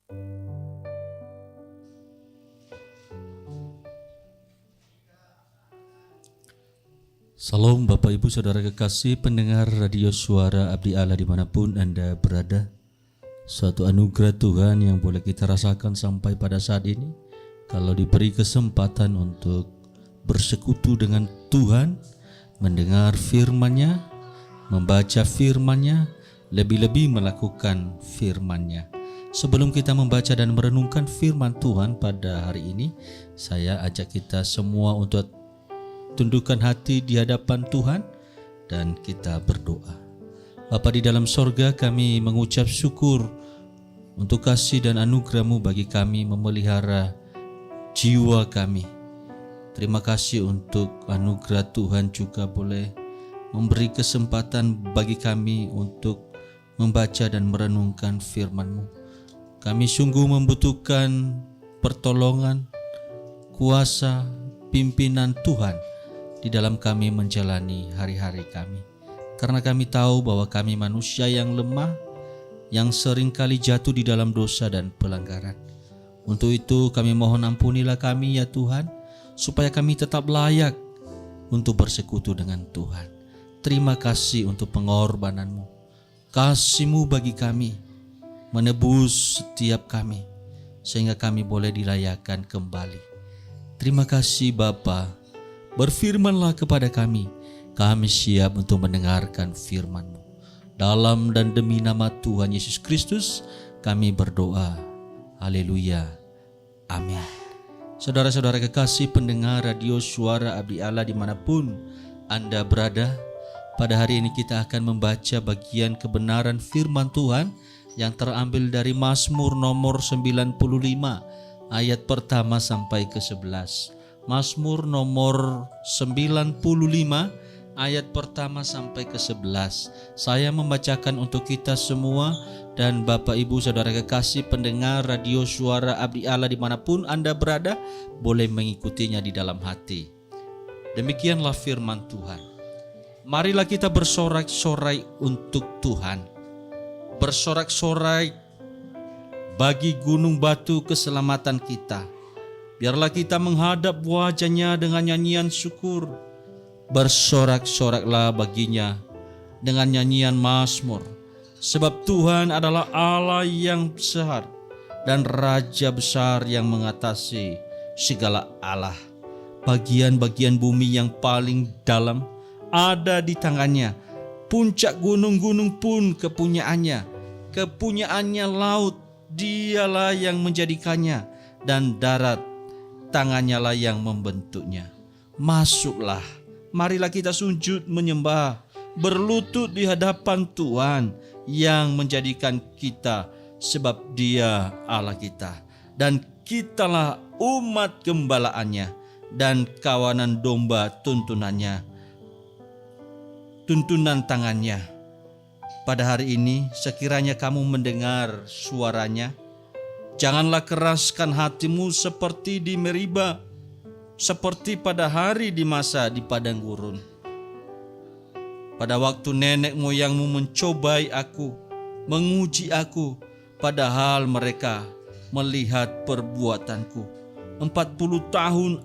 Salam Bapak Ibu Saudara kekasih pendengar radio suara Abdi Allah dimanapun Anda berada. Suatu anugerah Tuhan yang boleh kita rasakan sampai pada saat ini. Kalau diberi kesempatan untuk bersekutu dengan Tuhan, mendengar firman-Nya, membaca firman-Nya, lebih-lebih melakukan firman-Nya. Sebelum kita membaca dan merenungkan firman Tuhan pada hari ini, saya ajak kita semua untuk tundukkan hati di hadapan Tuhan dan kita berdoa. Bapa di dalam sorga, kami mengucap syukur untuk kasih dan anugerah-Mu bagi kami memelihara jiwa kami. Terima kasih untuk anugerah Tuhan juga boleh memberi kesempatan bagi kami untuk membaca dan merenungkan firman-Mu. Kami sungguh membutuhkan pertolongan, kuasa, pimpinan Tuhan di dalam kami menjalani hari-hari kami. Karena kami tahu bahwa kami manusia yang lemah, yang sering kali jatuh di dalam dosa dan pelanggaran. Untuk itu kami mohon ampunilah kami ya Tuhan, supaya kami tetap layak untuk bersekutu dengan Tuhan. Terima kasih untuk pengorbanan-Mu, kasih-Mu bagi kami, menebus setiap kami, sehingga kami boleh dilayakkan kembali. Terima kasih Bapa. Berfirmanlah kepada kami, kami siap untuk mendengarkan firman-Mu. Dalam dan demi nama Tuhan Yesus Kristus kami berdoa. Haleluya. Amin. Saudara-saudara kekasih pendengar radio suara Abdi Allah dimanapun Anda berada, pada hari ini kita akan membaca bagian kebenaran firman Tuhan yang terambil dari Mazmur nomor 95 ayat pertama sampai ke 11. Mazmur nomor 95 ayat pertama sampai ke 11. Saya membacakan untuk kita semua dan Bapak Ibu Saudara kekasih pendengar radio suara Abdi Allah dimanapun Anda berada boleh mengikutinya di dalam hati. Demikianlah firman Tuhan. Marilah kita bersorak-sorai untuk Tuhan. Bersorak-sorai bagi gunung batu keselamatan kita. Biarlah kita menghadap wajah-Nya dengan nyanyian syukur. Bersorak-soraklah baginya dengan nyanyian mazmur. Sebab Tuhan adalah Allah yang besar dan Raja besar yang mengatasi segala Allah. Bagian-bagian bumi yang paling dalam ada di tangannya. Puncak gunung-gunung pun kepunyaannya. Kepunyaannya laut, Dialah yang menjadikannya, dan darat, tangannya lah yang membentuknya. Masuklah, marilah kita sujud menyembah, berlutut di hadapan Tuhan yang menjadikan kita, sebab Dia Allah kita, dan kitalah umat gembalaannya dan kawanan domba tuntunan tangannya. Pada hari ini sekiranya kamu mendengar suaranya, janganlah keraskan hatimu seperti di Meriba, seperti pada hari di masa di padang gurun. Pada waktu nenek moyangmu mencobai aku, menguji aku, padahal mereka melihat perbuatanku. 40 tahun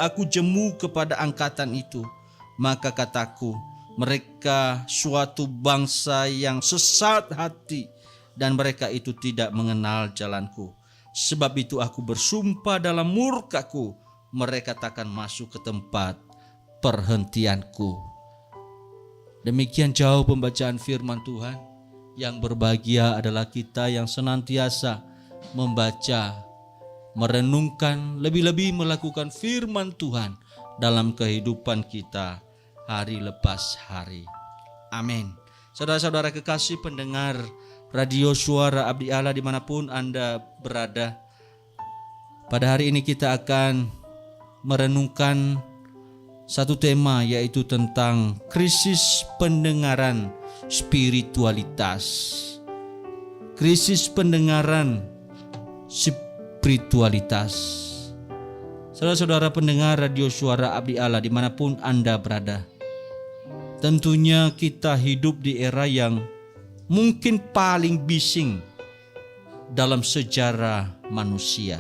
aku jemu kepada angkatan itu. Maka kataku, mereka suatu bangsa yang sesat hati, dan mereka itu tidak mengenal jalanku. Sebab itu aku bersumpah dalam murkaku, mereka takkan masuk ke tempat perhentianku. Demikian jauh pembacaan firman Tuhan. Yang berbahagia adalah kita yang senantiasa membaca, merenungkan, lebih-lebih melakukan firman Tuhan dalam kehidupan kita hari lepas hari. Amin. Saudara-saudara kekasih pendengar radio suara Abdi Allah dimanapun Anda berada, pada hari ini kita akan merenungkan satu tema, yaitu tentang krisis pendengaran spiritualitas. Krisis pendengaran spiritualitas. Saudara-saudara pendengar radio suara Abdi Allah dimanapun Anda berada, tentunya kita hidup di era yang mungkin paling bising dalam sejarah manusia.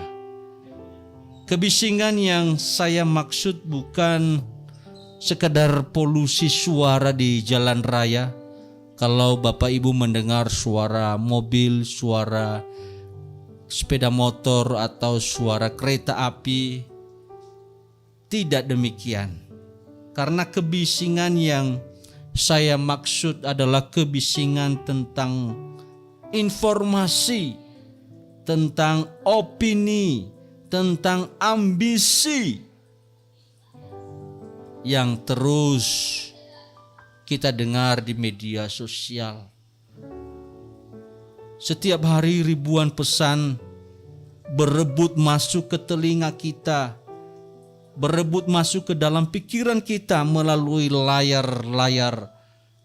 Kebisingan yang saya maksud bukan sekedar polusi suara di jalan raya. Kalau Bapak Ibu mendengar suara mobil, suara sepeda motor atau suara kereta api, tidak demikian. Karena kebisingan yang saya maksud adalah kebisingan tentang informasi, tentang opini, tentang ambisi yang terus kita dengar di media sosial. Setiap hari ribuan pesan berebut masuk ke telinga kita, berebut masuk ke dalam pikiran kita melalui layar-layar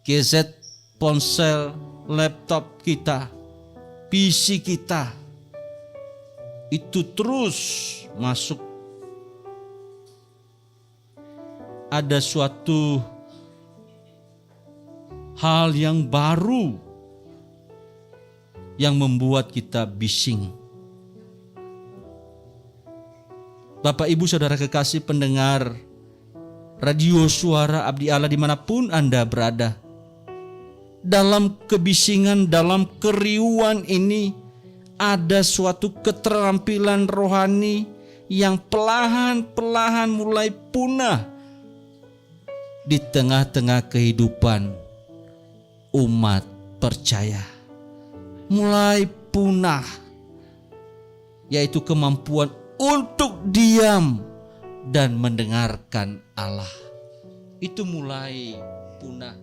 gadget, ponsel, laptop kita, PC kita. Itu terus masuk. Ada suatu hal yang baru yang membuat kita bising. Bapak Ibu Saudara kekasih pendengar radio suara Abdi Allah dimanapun Anda berada, dalam kebisingan, dalam keriuhan ini ada suatu keterampilan rohani yang perlahan-perlahan mulai punah di tengah-tengah kehidupan umat percaya. Mulai punah, yaitu kemampuan untuk diam dan mendengarkan Allah. Itu mulai punah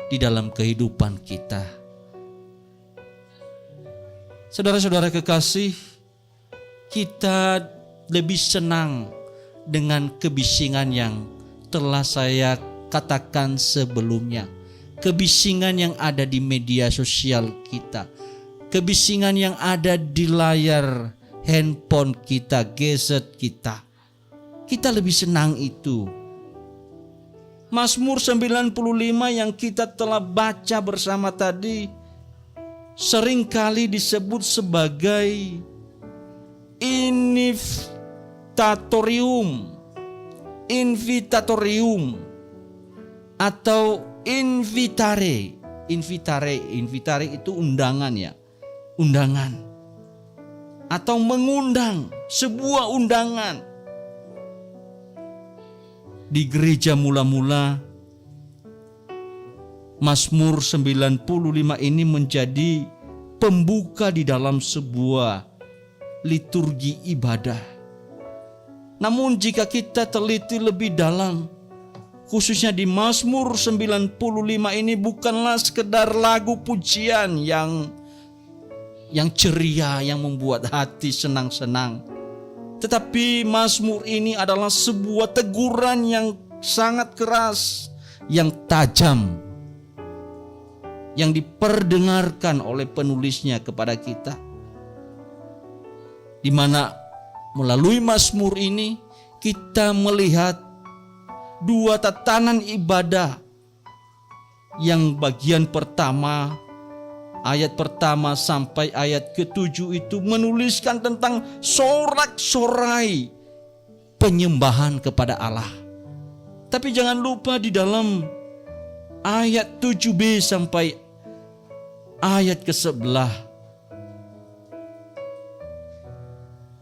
di dalam kehidupan kita. Saudara-saudara kekasih, kita lebih senang dengan kebisingan yang telah saya katakan sebelumnya. Kebisingan yang ada di media sosial kita, kebisingan yang ada di layar handphone kita, gadget kita. Kita lebih senang itu. Mazmur 95 yang kita telah baca bersama tadi seringkali disebut sebagai invitatorium atau invitare. Invitare itu undangan ya. Undangan atau mengundang, sebuah undangan. Di gereja mula-mula Mazmur 95 ini menjadi pembuka di dalam sebuah liturgi ibadah. Namun jika kita teliti lebih dalam, khususnya di Mazmur 95 ini bukanlah sekedar lagu pujian yang ceria, yang membuat hati senang-senang. Tetapi Mazmur ini adalah sebuah teguran yang sangat keras, yang tajam, yang diperdengarkan oleh penulisnya kepada kita. Di mana melalui Mazmur ini kita melihat dua tatanan ibadah. Yang bagian pertama, ayat pertama sampai ayat ke-7 itu menuliskan tentang sorak-sorai penyembahan kepada Allah. Tapi jangan lupa di dalam ayat 7b sampai ayat ke-11.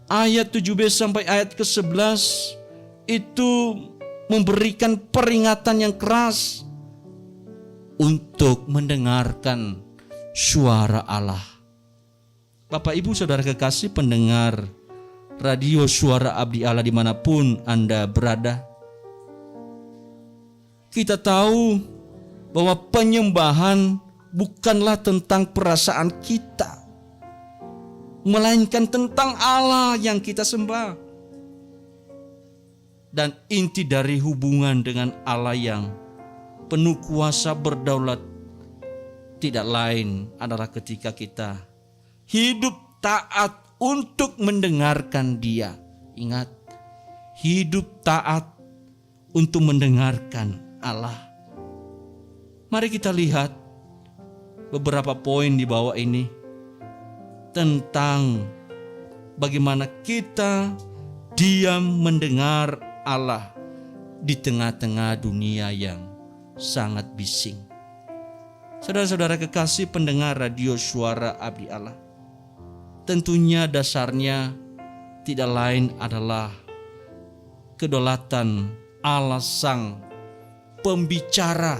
Ayat 7b sampai ayat ke-11 itu memberikan peringatan yang keras untuk mendengarkan suara Allah. Bapak Ibu Saudara kekasih pendengar radio suara Abdi Allah dimanapun Anda berada, kita tahu bahwa penyembahan bukanlah tentang perasaan kita, melainkan tentang Allah yang kita sembah. Dan inti dari hubungan dengan Allah yang penuh kuasa berdaulat tidak lain adalah ketika kita hidup taat untuk mendengarkan Dia. Ingat, hidup taat untuk mendengarkan Allah. Mari kita lihat beberapa poin di bawah ini. tentang bagaimana kita diam mendengar Allah di tengah-tengah dunia yang sangat bising. Saudara-saudara kekasih pendengar radio Suara Abdi Allah, tentunya dasarnya tidak lain adalah kedaulatan Allah Sang Pembicara.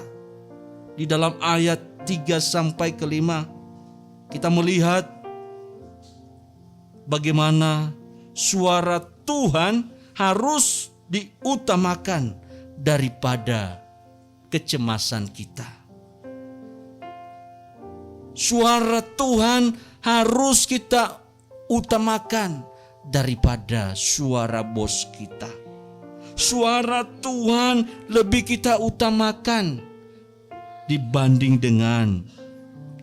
Di dalam ayat 3 sampai ke 5 kita melihat bagaimana suara Tuhan harus diutamakan daripada kecemasan kita. Suara Tuhan harus kita utamakan daripada suara bos kita. Suara Tuhan lebih kita utamakan dibanding dengan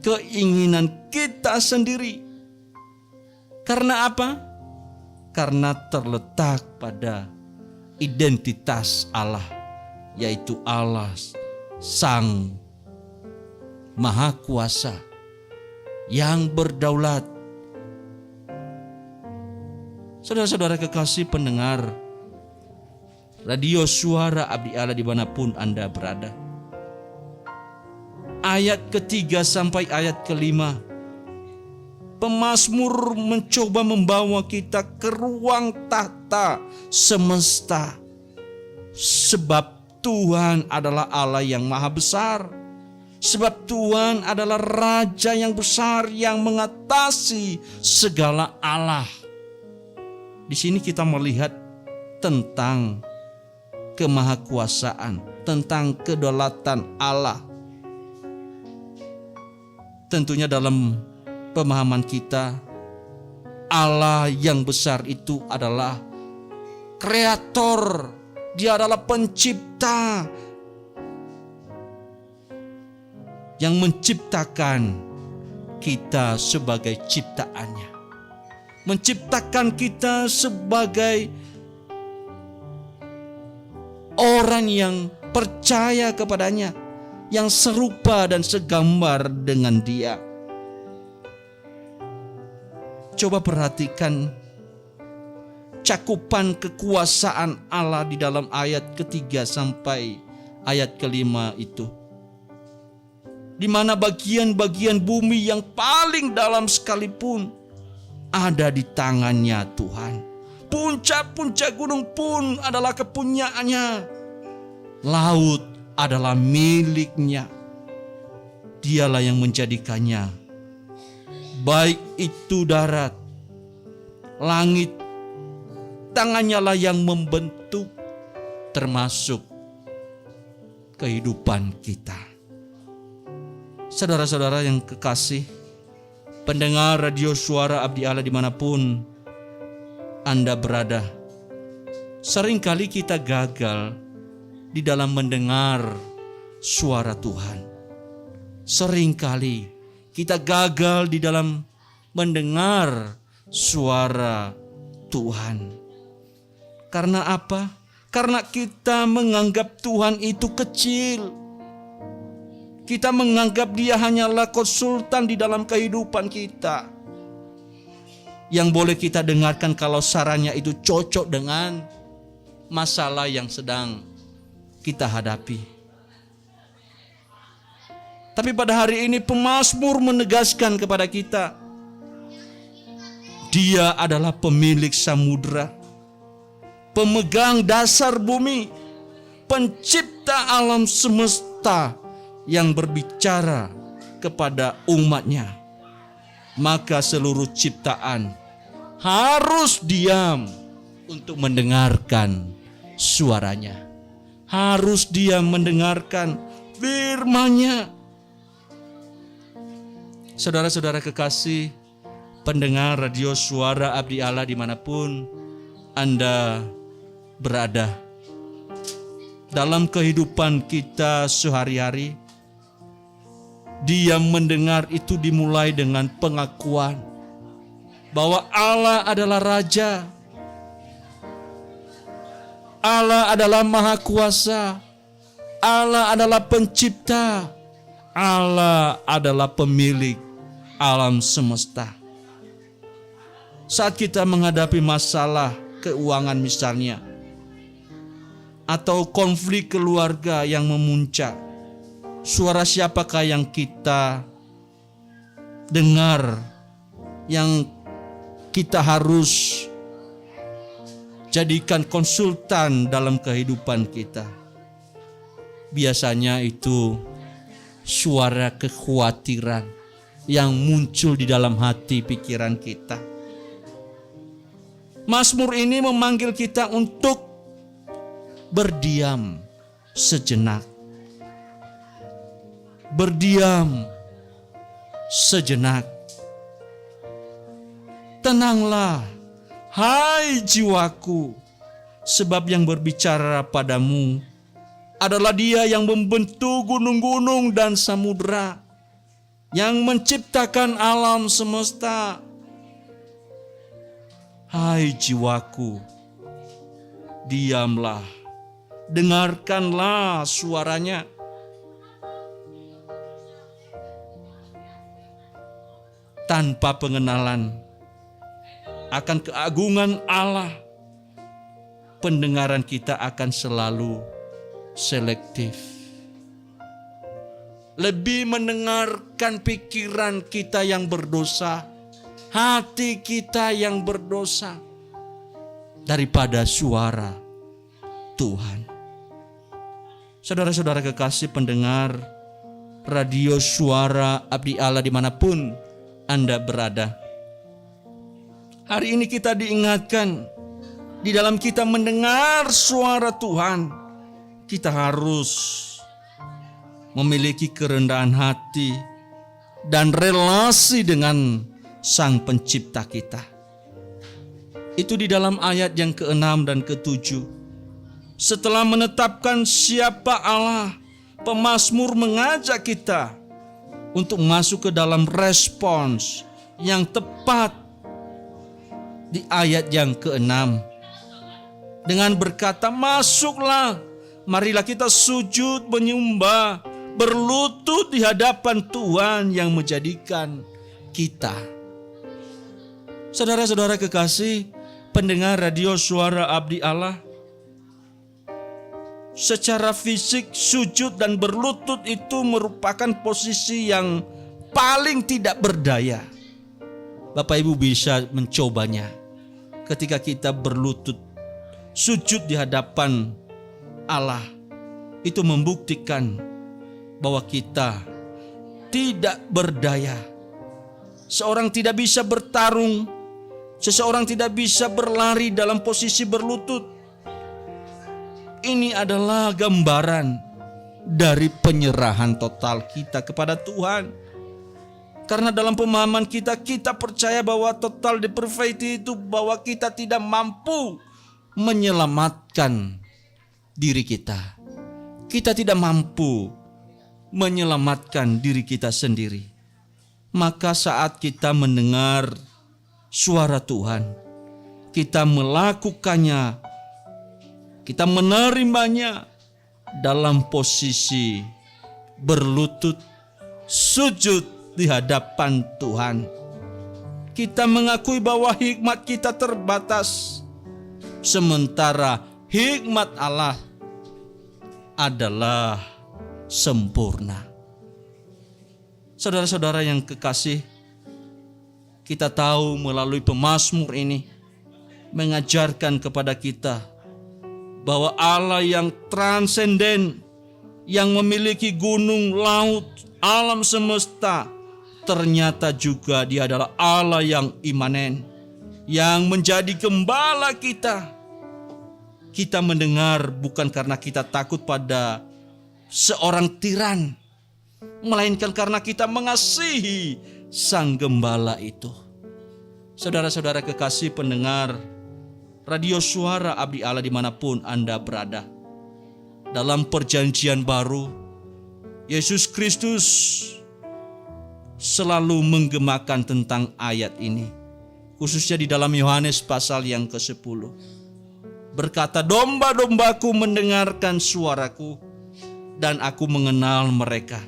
keinginan kita sendiri. Karena apa? Karena terletak pada identitas Allah, yaitu Allah Sang Maha Kuasa yang berdaulat. Saudara-saudara kekasih pendengar radio Suara Abdi Allah dimanapun Anda berada, ayat ketiga sampai ayat kelima, pemazmur mencoba membawa kita ke ruang tahta semesta. Sebab Tuhan adalah Allah yang maha besar. Sebab Tuhan adalah Raja yang besar yang mengatasi segala Allah. Di sini kita melihat tentang kemahakuasaan, tentang kedaulatan Allah. Tentunya dalam pemahaman kita, Allah yang besar itu adalah kreator. Dia adalah pencipta yang menciptakan kita sebagai ciptaannya, menciptakan kita sebagai orang yang percaya kepadanya, yang serupa dan segambar dengan Dia. Coba perhatikan cakupan kekuasaan Allah di dalam ayat ketiga sampai ayat kelima itu, di mana bagian-bagian bumi yang paling dalam sekalipun ada di tangannya Tuhan. Puncak-puncak gunung pun adalah kepunyaannya. Laut adalah miliknya. Dialah yang menjadikannya. Baik itu darat, langit, tangannya lah yang membentuk, termasuk kehidupan kita. Saudara-saudara yang kekasih, pendengar radio Suara Abdi Allah dimanapun Anda berada, seringkali kita gagal di dalam mendengar suara Tuhan. Seringkali kita gagal di dalam mendengar suara Tuhan. Karena apa? Karena kita menganggap Tuhan itu kecil. Kita menganggap Dia hanyalah konsultan di dalam kehidupan kita, yang boleh kita dengarkan kalau sarannya itu cocok dengan masalah yang sedang kita hadapi. Tapi pada hari ini pemazmur menegaskan kepada kita, Dia adalah pemilik samudra, pemegang dasar bumi, pencipta alam semesta yang berbicara kepada umatnya. Maka seluruh ciptaan harus diam untuk mendengarkan suaranya. Harus diam mendengarkan firman-Nya. Saudara-saudara kekasih, pendengar radio Suara Abdi Allah dimanapun Anda berada, dalam kehidupan kita sehari-hari, diam mendengar itu dimulai dengan pengakuan bahwa Allah adalah Raja, Allah adalah Maha Kuasa, Allah adalah Pencipta, Allah adalah pemilik alam semesta. Saat kita menghadapi masalah keuangan misalnya, atau konflik keluarga yang memuncak, suara siapakah yang kita dengar, yang kita harus jadikan konsultan dalam kehidupan kita? Biasanya itu suara kekhawatiran yang muncul di dalam hati pikiran kita. Mazmur ini memanggil kita untuk berdiam sejenak. Berdiam sejenak. Tenanglah, hai jiwaku, sebab yang berbicara padamu adalah Dia yang membentuk gunung-gunung dan samudera, yang menciptakan alam semesta. Hai jiwaku, diamlah, dengarkanlah suaranya. Tanpa pengenalan akan keagungan Allah, pendengaran kita akan selalu selektif. Lebih mendengarkan pikiran kita yang berdosa, hati kita yang berdosa, daripada suara Tuhan. Saudara-saudara kekasih pendengar radio Suara Abdi Allah dimanapun Anda berada, hari ini kita diingatkan, di dalam kita mendengar suara Tuhan, kita harus memiliki kerendahan hati dan relasi dengan Sang Pencipta kita. Itu di dalam ayat yang ke-6 dan ke-7. Setelah menetapkan siapa Allah, pemazmur mengajak kita untuk masuk ke dalam respons yang tepat di ayat yang ke-6 dengan berkata, masuklah, marilah kita sujud menyembah, berlutut di hadapan Tuhan yang menjadikan kita. Saudara-saudara kekasih pendengar radio Suara Abdi Allah, secara fisik sujud dan berlutut itu merupakan posisi yang paling tidak berdaya. Bapak Ibu bisa mencobanya. Ketika kita berlutut sujud di hadapan Allah, itu membuktikan bahwa kita tidak berdaya. Seorang tidak bisa bertarung, seseorang tidak bisa berlari dalam posisi berlutut. Ini adalah gambaran dari penyerahan total kita kepada Tuhan. Karena dalam pemahaman kita, kita percaya bahwa total depravity itu bahwa kita tidak mampu menyelamatkan diri kita. Kita tidak mampu menyelamatkan diri kita sendiri. Maka saat kita mendengar suara Tuhan, kita melakukannya, kita menerimanya dalam posisi berlutut, sujud di hadapan Tuhan. Kita mengakui bahwa hikmat kita terbatas, sementara hikmat Allah adalah sempurna. Saudara-saudara yang kekasih, kita tahu melalui pemazmur ini mengajarkan kepada kita bahwa Allah yang transenden, yang memiliki gunung, laut, alam semesta, ternyata juga Dia adalah Allah yang imanen, yang menjadi gembala kita. Kita mendengar bukan karena kita takut pada seorang tiran, melainkan karena kita mengasihi Sang Gembala itu. Saudara-saudara kekasih pendengar radio Suara Abdi Allah dimanapun Anda berada, dalam perjanjian baru, Yesus Kristus selalu menggemakan tentang ayat ini, khususnya di dalam Yohanes pasal yang ke-10. Berkata, domba-dombaku mendengarkan suaraku, dan aku mengenal mereka,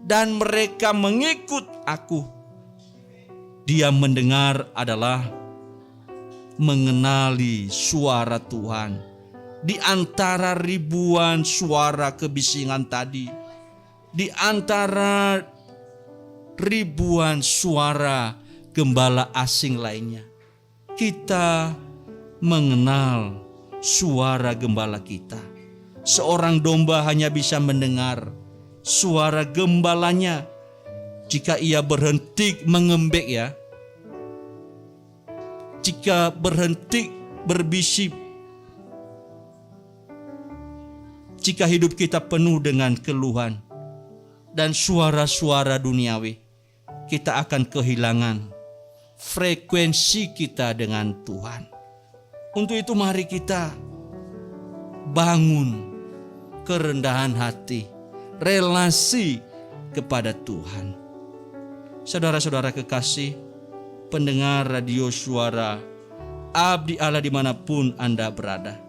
dan mereka mengikut aku. Dia mendengar adalah mengenali suara Tuhan. Di antara ribuan suara kebisingan tadi, di antara ribuan suara gembala asing lainnya, kita mengenal suara gembala kita. Seorang domba hanya bisa mendengar suara gembalanya jika ia berhenti mengembek, ya. Jika berhenti berbisik, jika hidup kita penuh dengan keluhan dan suara-suara duniawi, kita akan kehilangan frekuensi kita dengan Tuhan. Untuk itu mari kita bangun kerendahan hati, relasi kepada Tuhan. Saudara-saudara kekasih, pendengar radio suara Abdi Allah dimanapun Anda berada,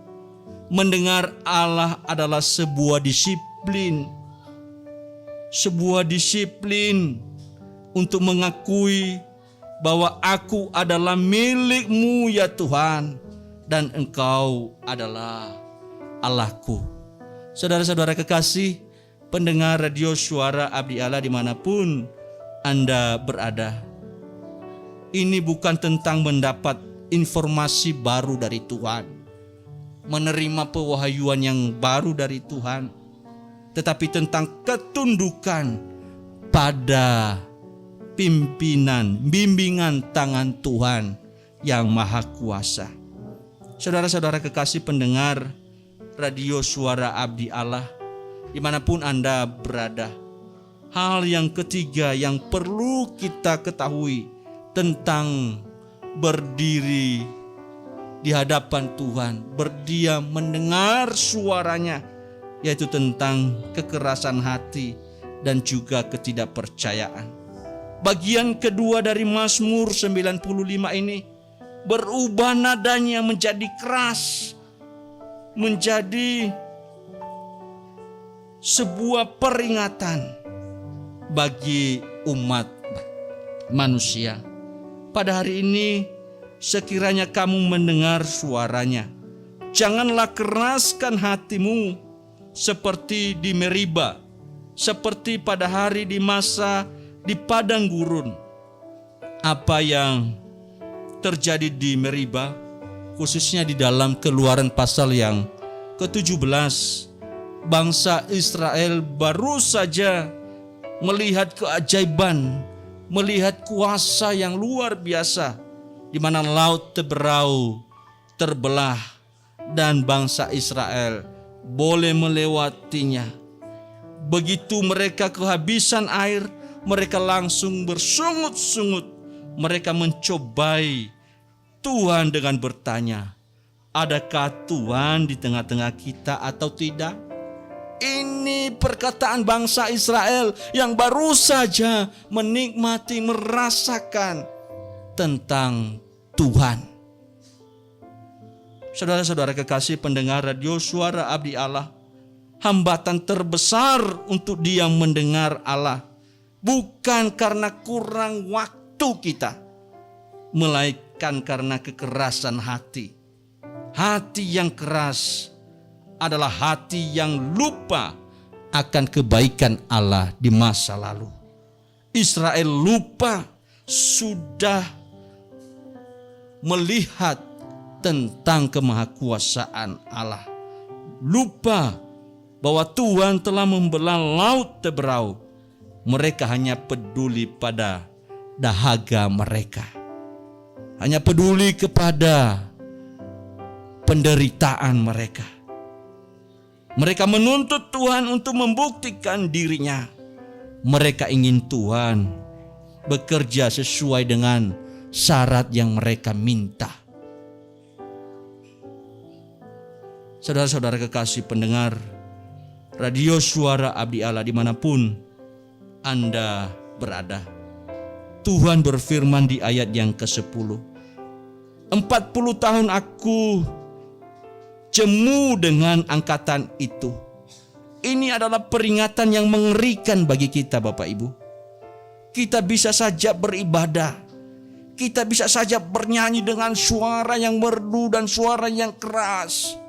mendengar Allah adalah sebuah disiplin. Sebuah disiplin untuk mengakui bahwa aku adalah milik-Mu ya Tuhan, dan Engkau adalah Allahku. Saudara-saudara kekasih, pendengar radio suara Abdi Allah dimanapun Anda berada, ini bukan tentang mendapat informasi baru dari Tuhan, menerima pewahyuan yang baru dari Tuhan, tetapi tentang ketundukan pada pimpinan, bimbingan tangan Tuhan yang Maha Kuasa. Saudara-saudara kekasih pendengar radio suara Abdi Allah dimanapun Anda berada, hal yang ketiga yang perlu kita ketahui tentang berdiri di hadapan Tuhan, berdiam mendengar suaranya, yaitu tentang kekerasan hati dan juga ketidakpercayaan. Bagian kedua dari Mazmur 95 ini berubah nadanya menjadi keras, menjadi sebuah peringatan bagi umat manusia. Pada hari ini, sekiranya kamu mendengar suaranya, janganlah keraskan hatimu seperti di Meriba, seperti pada hari di masa di padang gurun. Apa yang terjadi di Meriba, khususnya di dalam Keluaran pasal yang ke-17, bangsa Israel baru saja melihat keajaiban, melihat kuasa yang luar biasa, di mana laut Teberau terbelah dan bangsa Israel boleh melewatinya. Begitu mereka kehabisan air, mereka langsung bersungut-sungut. Mereka mencobai Tuhan dengan bertanya, adakah Tuhan di tengah-tengah kita atau tidak? Ini perkataan bangsa Israel yang baru saja menikmati, merasakan tentang Tuhan. Saudara-saudara kekasih pendengar radio suara Abdi Allah, hambatan terbesar untuk diam mendengar Allah bukan karena kurang waktu kita, melainkan karena kekerasan hati. Hati yang keras adalah hati yang lupa akan kebaikan Allah di masa lalu. Israel lupa sudah melihat tentang kemahakuasaan Allah. Lupa bahwa Tuhan telah membelah laut Teberau. Mereka hanya peduli pada dahaga mereka. Hanya peduli kepada penderitaan mereka. Mereka menuntut Tuhan untuk membuktikan dirinya. Mereka ingin Tuhan bekerja sesuai dengan syarat yang mereka minta. Saudara-saudara kekasih pendengar radio suara Abdi Allah dimanapun Anda berada, Tuhan berfirman di ayat yang ke-10, 40 tahun aku jemu dengan angkatan itu. Ini adalah peringatan yang mengerikan bagi kita Bapak Ibu. Kita bisa saja beribadah, Kita bisa saja bernyanyi dengan suara yang merdu dan suara yang keras.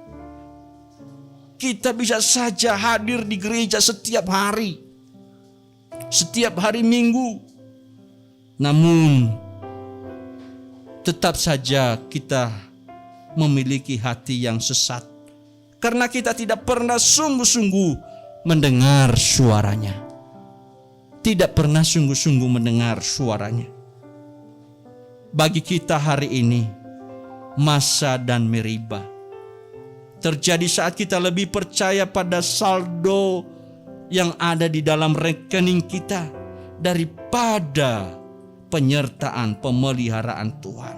Kita bisa saja hadir di gereja setiap hari, setiap hari Minggu. Namun tetap saja kita memiliki hati yang sesat, karena kita tidak pernah sungguh-sungguh mendengar suaranya. Tidak pernah sungguh-sungguh mendengar suaranya. Bagi kita hari ini, Massa dan Meriba terjadi saat kita lebih percaya pada saldo yang ada di dalam rekening kita daripada penyertaan, pemeliharaan Tuhan.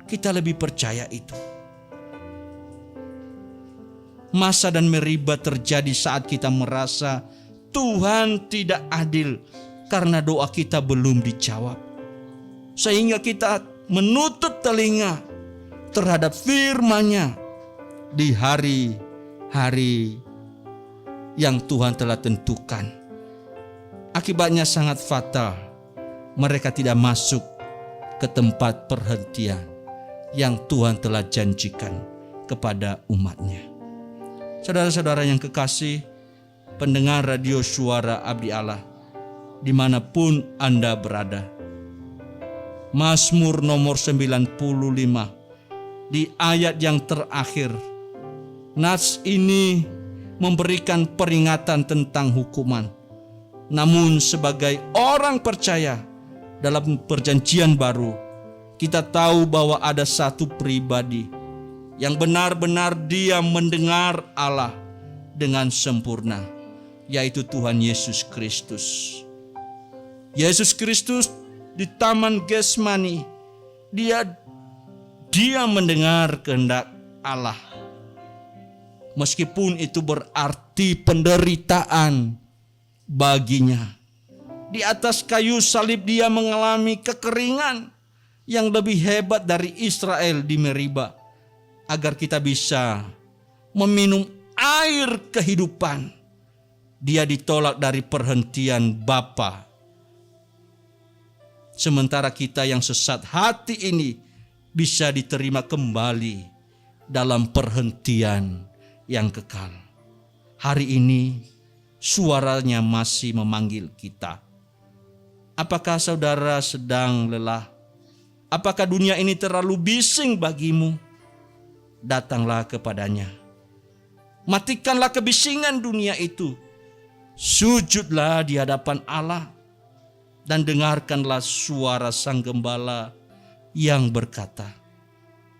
Kita lebih percaya itu. Massa dan Meriba terjadi saat kita merasa Tuhan tidak adil karena doa kita belum dijawab, sehingga kita menutup telinga terhadap firman-Nya di hari-hari yang Tuhan telah tentukan. Akibatnya sangat fatal. Mereka tidak masuk ke tempat perhentian yang Tuhan telah janjikan kepada umat-Nya. Saudara-saudara yang kekasih, pendengar radio Suara Abdi Allah, dimanapun Anda berada, Mazmur nomor 95 di ayat yang terakhir, nats ini memberikan peringatan tentang hukuman. Namun sebagai orang percaya dalam perjanjian baru, kita tahu bahwa ada satu pribadi yang benar-benar dia mendengar Allah dengan sempurna, yaitu Tuhan Yesus Kristus. Yesus Kristus di Taman Getsemani, dia mendengar kehendak Allah. Meskipun itu berarti penderitaan baginya. Di atas kayu salib dia mengalami kekeringan yang lebih hebat dari Israel di Meriba, agar kita bisa meminum air kehidupan. Dia ditolak dari perhentian Bapa. Sementara kita yang sesat hati ini bisa diterima kembali dalam perhentian yang kekal. Hari ini suaranya masih memanggil kita. Apakah saudara sedang lelah? Apakah dunia ini terlalu bising bagimu? Datanglah kepadanya. Matikanlah kebisingan dunia itu. Sujudlah di hadapan Allah dan dengarkanlah suara Sang Gembala yang berkata,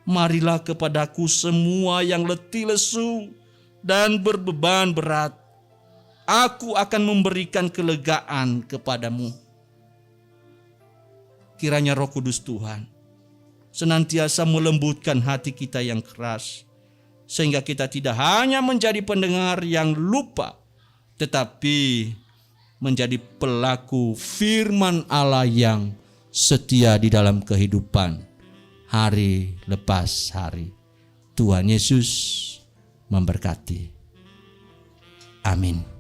"Marilah kepadaku semua yang letih lesu dan berbeban berat. Aku akan memberikan kelegaan kepadamu." Kiranya Roh Kudus Tuhan senantiasa melembutkan hati kita yang keras, sehingga kita tidak hanya menjadi pendengar yang lupa, tetapi menjadi pelaku firman Allah yang setia di dalam kehidupan hari lepas hari. Tuhan Yesus memberkati. Amin.